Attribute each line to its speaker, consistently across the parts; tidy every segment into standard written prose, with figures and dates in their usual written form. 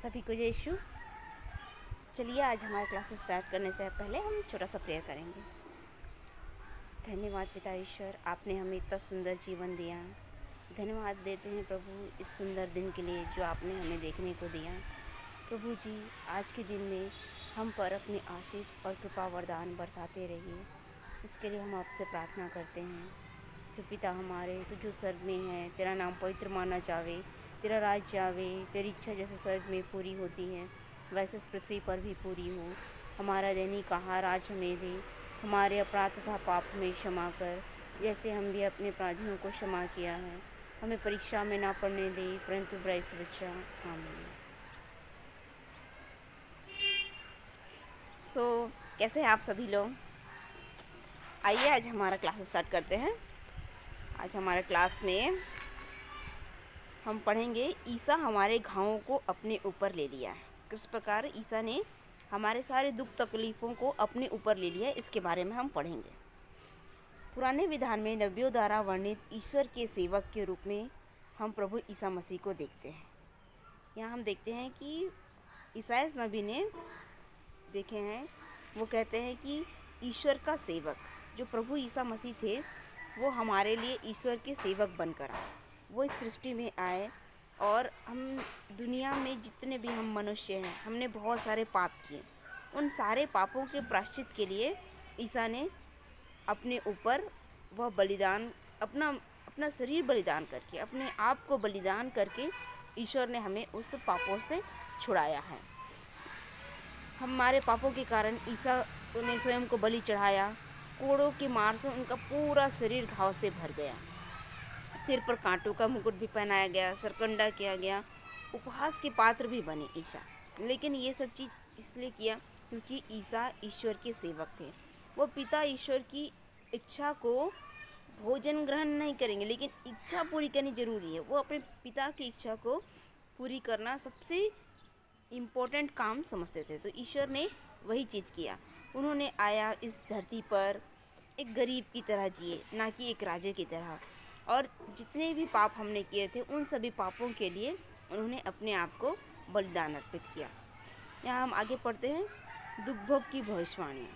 Speaker 1: सभी को जय यीशु। चलिए आज हमारे क्लासेस स्टार्ट करने से पहले हम छोटा सा प्रेयर करेंगे। धन्यवाद पिता ईश्वर, आपने हमें इतना सुंदर जीवन दिया। धन्यवाद देते हैं प्रभु इस सुंदर दिन के लिए जो आपने हमें देखने को दिया। प्रभु जी, आज के दिन में हम पर अपनी आशीष और कृपा वरदान बरसाते रहिए, इसके लिए हम आपसे प्रार्थना करते हैं। तो पिता हमारे, तो जो स्वर्ग में है, तेरा नाम पवित्र माना जावे, तेरा राज्य आवे, तेरी इच्छा जैसे स्वर्ग में पूरी होती है वैसे इस पृथ्वी पर भी पूरी हो। हमारा दैनिक आहार आज हमें दे, हमारे अपराध तथा पाप में क्षमा कर, जैसे हम भी अपने अपराधियों को क्षमा किया है। हमें परीक्षा में ना पड़ने दे, परंतु बुराई से बचा। आमीन। कैसे हैं आप सभी लोग? आइए आज हमारा क्लास स्टार्ट करते हैं। आज हमारे क्लास में हम पढ़ेंगे ईसा हमारे घावों को अपने ऊपर ले लिया है। किस प्रकार ईसा ने हमारे सारे दुख तकलीफ़ों को अपने ऊपर ले लिया है, इसके बारे में हम पढ़ेंगे। पुराने विधान में नबियों द्वारा वर्णित ईश्वर के सेवक के रूप में हम प्रभु ईसा मसीह को देखते हैं। यहाँ हम देखते हैं कि ईसायास नबी ने देखे हैं, वो कहते हैं कि ईश्वर का सेवक जो प्रभु ईसा मसीह थे वो हमारे लिए ईश्वर के सेवक बनकर आए। वो इस सृष्टि में आए और हम दुनिया में जितने भी हम मनुष्य हैं, हमने बहुत सारे पाप किए। उन सारे पापों के प्रायश्चित के लिए ईसा ने अपने ऊपर वह बलिदान, अपना शरीर बलिदान करके, अपने आप को बलिदान करके ईश्वर ने हमें उस पापों से छुड़ाया है। हमारे पापों के कारण ईसा ने स्वयं को बलि चढ़ाया। कोड़ों के मार से उनका पूरा शरीर घाव से भर गया। सिर पर कांटों का मुकुट भी पहनाया गया, सरकंडा किया गया, उपहास के पात्र भी बने ईसा। लेकिन ये सब चीज़ इसलिए किया क्योंकि ईसा ईश्वर के सेवक थे। वो पिता ईश्वर की इच्छा को भोजन ग्रहण नहीं करेंगे, लेकिन इच्छा पूरी करनी जरूरी है। वो अपने पिता की इच्छा को पूरी करना सबसे इम्पोर्टेंट काम समझते थे। तो ईश्वर ने वही चीज़ किया। उन्होंने आया इस धरती पर एक गरीब की तरह जिए, ना कि एक राजे की तरह। और जितने भी पाप हमने किए थे उन सभी पापों के लिए उन्होंने अपने आप को बलिदान अर्पित किया। यहाँ हम आगे पढ़ते हैं, दुख भोग की भविष्यवाणियाँ।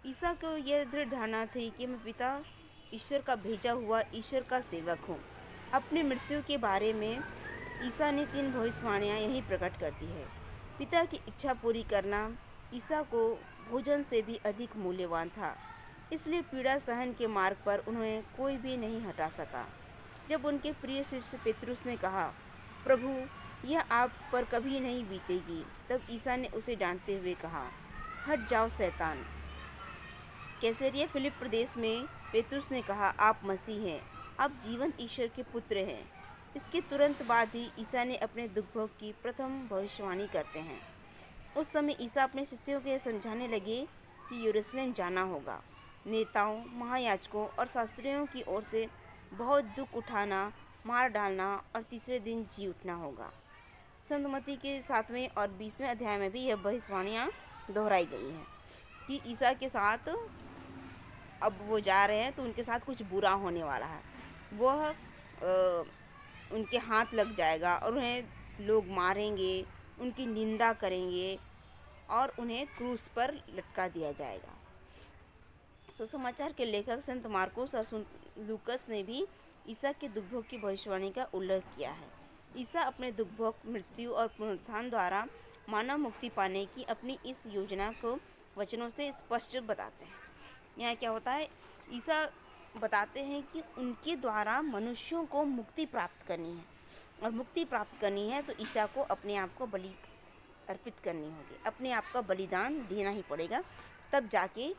Speaker 1: ईसा को यह दृढ़ धारणा थी कि मैं पिता ईश्वर का भेजा हुआ ईश्वर का सेवक हूँ। अपनी मृत्यु के बारे में ईसा ने 3 भविष्यवाणियाँ यही प्रकट करती है। पिता की इच्छा पूरी करना ईसा को भोजन से भी अधिक मूल्यवान था, इसलिए पीड़ा सहन के मार्ग पर उन्हें कोई भी नहीं हटा सका। जब उनके प्रिय शिष्य पेतरुस ने कहा, प्रभु यह आप पर कभी नहीं बीतेगी, तब ईसा ने उसे डांटते हुए कहा, हट जाओ शैतान। कैसरिया फिलिप प्रदेश में पेतरुस ने कहा, आप मसीह हैं, आप जीवंत ईश्वर के पुत्र हैं। इसके तुरंत बाद ही ईसा ने अपने दुख भोग की प्रथम भविष्यवाणी करते हैं। उस समय ईसा अपने शिष्यों को समझाने लगे कि यरूशलेम जाना होगा, नेताओं, महायाजकों और शास्त्रियों की ओर से बहुत दुख उठाना, मार डालना और तीसरे दिन जी उठना होगा। संत मत्ती के 7वें और 20वें अध्याय में भी यह भविष्यवाणियाँ दोहराई गई हैं कि ईसा के साथ अब वो जा रहे हैं तो उनके साथ कुछ बुरा होने वाला है। वह उनके हाथ लग जाएगा और उन्हें लोग मारेंगे, उनकी निंदा करेंगे और उन्हें क्रूस पर लटका दिया जाएगा। सुसमाचार के लेखक संत मार्कुस और लूकस ने भी ईसा के दुख भोग की भविष्यवाणी का उल्लेख किया है। ईसा अपने दुख भोग, मृत्यु और पुनरुत्थान द्वारा मानव मुक्ति पाने की अपनी इस योजना को वचनों से स्पष्ट बताते हैं। यहाँ क्या होता है, ईसा बताते हैं कि उनके द्वारा मनुष्यों को मुक्ति प्राप्त करनी है, और मुक्ति प्राप्त करनी है तो ईसा को अपने आप को बलि अर्पित करनी होगी, अपने आप का बलिदान देना ही पड़ेगा, तब जाके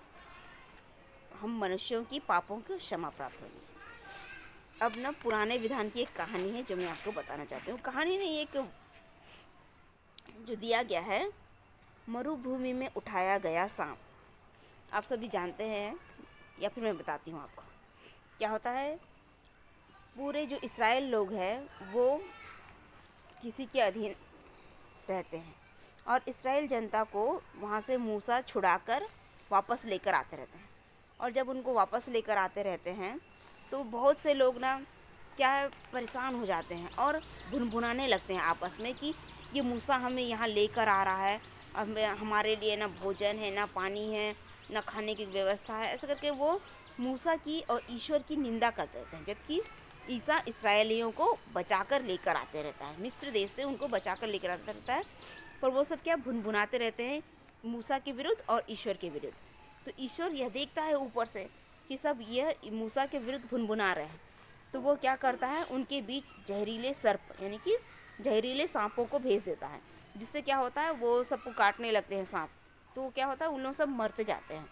Speaker 1: हम मनुष्यों की पापों की क्षमा प्राप्त होगी। अब ना पुराने विधान की एक कहानी है जो मैं आपको बताना चाहती हूँ। कहानी नहीं, एक जो दिया गया है, मरुभूमि में उठाया गया सांप। आप सभी जानते हैं या फिर मैं बताती हूँ आपको। क्या होता है, पूरे जो इस्राएल लोग हैं वो किसी के अधीन रहते हैं और इस्राएल जनता को वहाँ से मूसा छुड़ाकर वापस लेकर आते रहते हैं। और जब उनको वापस लेकर आते रहते हैं तो बहुत से लोग ना क्या है, परेशान हो जाते हैं और भुनभुनाने लगते हैं आपस में कि ये मूसा हमें यहाँ लेकर आ रहा है, अब हमारे लिए ना भोजन है, ना पानी है, ना खाने की व्यवस्था है। ऐसा करके वो मूसा की और ईश्वर की निंदा करते रहते हैं, जबकि ईसा इसराइलियों को बचाकर लेकर आते रहता है, मिस्र देश से उनको बचाकर लेकर आता रहता है। पर वो सब क्या भुनभुनाते रहते हैं मूसा के विरुद्ध और ईश्वर के विरुद्ध। तो ईश्वर यह देखता है ऊपर से कि सब यह मूसा के विरुद्ध भुनभुना रहे हैं, तो वो क्या करता है, उनके बीच जहरीले सर्प यानी कि जहरीले सांपों को भेज देता है, जिससे क्या होता है वो सबको काटने लगते हैं सांप। तो क्या होता है, उन लोग सब मरते जाते हैं।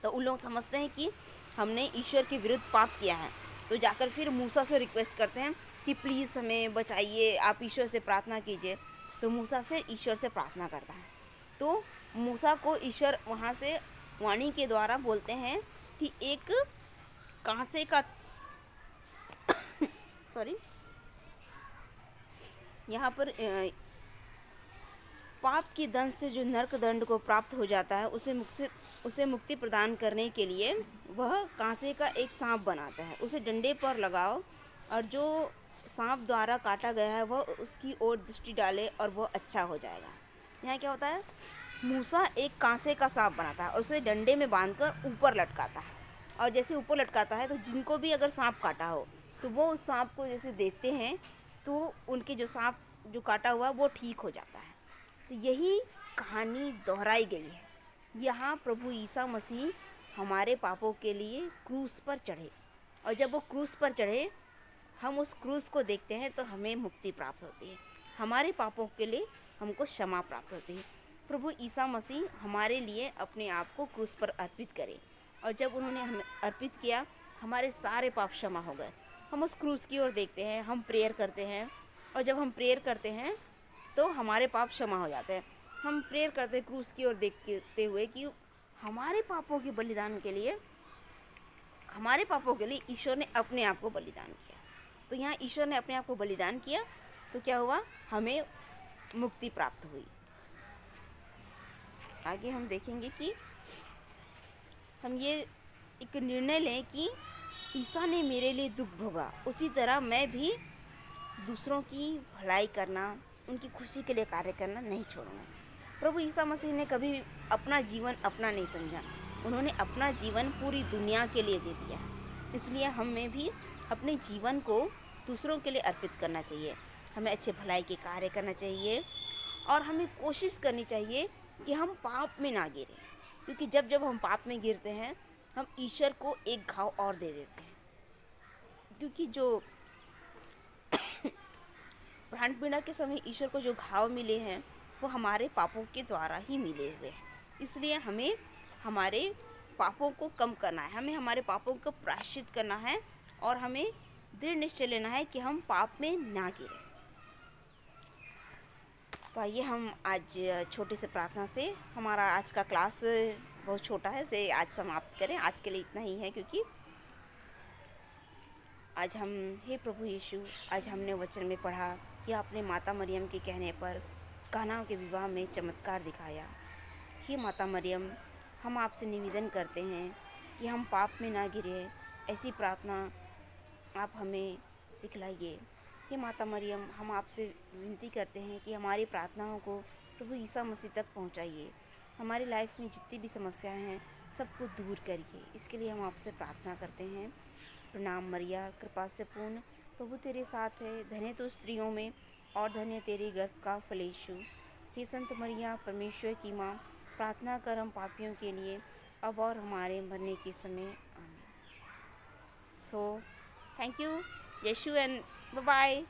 Speaker 1: तो उन लोग समझते हैं कि हमने ईश्वर के विरुद्ध पाप किया है, तो जाकर फिर मूसा से रिक्वेस्ट करते हैं कि प्लीज़ हमें बचाइए, आप ईश्वर से प्रार्थना कीजिए। तो मूसा फिर ईश्वर से प्रार्थना करता है। तो मूसा को ईश्वर वहाँ से वाणी के द्वारा बोलते हैं कि एक कांसे का सॉरी यहाँ पर पाप की दंड से जो नरक दंड को प्राप्त हो जाता है, उसे मुक्ति प्रदान करने के लिए वह कांसे का एक सांप बनाता है, उसे डंडे पर लगाओ और जो सांप द्वारा काटा गया है वह उसकी ओर दृष्टि डाले और वह अच्छा हो जाएगा। यहाँ क्या होता है, मूसा एक कांसे का सांप बनाता है और उसे डंडे में बांधकर ऊपर लटकाता है, और जैसे ऊपर लटकाता है तो जिनको भी अगर सांप काटा हो तो वो उस सांप को जैसे देखते हैं तो उनके जो सांप जो काटा हुआ वो ठीक हो जाता है। तो यही कहानी दोहराई गई है। यहाँ प्रभु ईसा मसीह हमारे पापों के लिए क्रूस पर चढ़े, और जब वो क्रूस पर चढ़े हम उस क्रूस को देखते हैं तो हमें मुक्ति प्राप्त होती है, हमारे पापों के लिए हमको क्षमा प्राप्त होती है। प्रभु ईसा मसीह हमारे लिए अपने आप को क्रूस पर अर्पित करे, और जब उन्होंने हमें अर्पित किया हमारे सारे पाप क्षमा हो गए। हम उस क्रूस की ओर देखते हैं, हम प्रेयर करते हैं, और जब हम प्रेयर करते हैं तो हमारे पाप क्षमा हो जाते हैं। हम प्रेयर करते हैं क्रूस की ओर देखते हुए कि हमारे पापों के बलिदान के लिए, हमारे पापों के लिए ईश्वर ने अपने आप को बलिदान किया। तो यहाँ ईश्वर ने अपने आप को बलिदान किया तो क्या हुआ, हमें मुक्ति प्राप्त हुई। आगे हम देखेंगे कि हम ये एक निर्णय लें कि ईसा ने मेरे लिए दुख भोगा, उसी तरह मैं भी दूसरों की भलाई करना, उनकी खुशी के लिए कार्य करना नहीं छोड़ूंगा। प्रभु ईसा मसीह ने कभी अपना जीवन अपना नहीं समझा, उन्होंने अपना जीवन पूरी दुनिया के लिए दे दिया। इसलिए हमें भी अपने जीवन को दूसरों के लिए अर्पित करना चाहिए, हमें अच्छे भलाई के कार्य करना चाहिए, और हमें कोशिश करनी चाहिए कि हम पाप में ना गिरें, क्योंकि जब जब हम पाप में गिरते हैं हम ईश्वर को एक घाव और दे देते हैं। क्योंकि जो प्राण पीड़ा के समय ईश्वर को जो घाव मिले हैं वो हमारे पापों के द्वारा ही मिले हुए हैं। इसलिए हमें हमारे पापों को कम करना है, हमें हमारे पापों को प्रायश्चित करना है, और हमें दृढ़ निश्चय लेना है कि हम पाप में ना गिरें। तो आइए हम आज छोटे से प्रार्थना से हमारा आज का क्लास बहुत छोटा है से आज समाप्त करें। आज के लिए इतना ही है, क्योंकि आज हम, हे प्रभु यीशु, आज हमने वचन में पढ़ा कि आपने माता मरियम के कहने पर कान्हा के विवाह में चमत्कार दिखाया। हे माता मरियम, हम आपसे निवेदन करते हैं कि हम पाप में ना गिरे, ऐसी प्रार्थना आप हमें सिखलाइए। हे माता मरियम, हम आपसे विनती करते हैं कि हमारी प्रार्थनाओं को प्रभु ईसा मसीह तक पहुंचाइए। हमारी लाइफ में जितनी भी समस्याएं हैं सबको दूर करिए, इसके लिए हम आपसे प्रार्थना करते हैं। प्रणाम मरिया, कृपा से पूर्ण, प्रभु तेरे साथ है, धन्य तो स्त्रियों में और धन्य तेरे गर्भ का फल यीशु। हे संत मरिया, परमेश्वर की माँ, प्रार्थना कर हम पापियों के लिए, अब और हमारे मरने के समय। आमीन। सो थैंक यू यीशु एंड बाय बाय।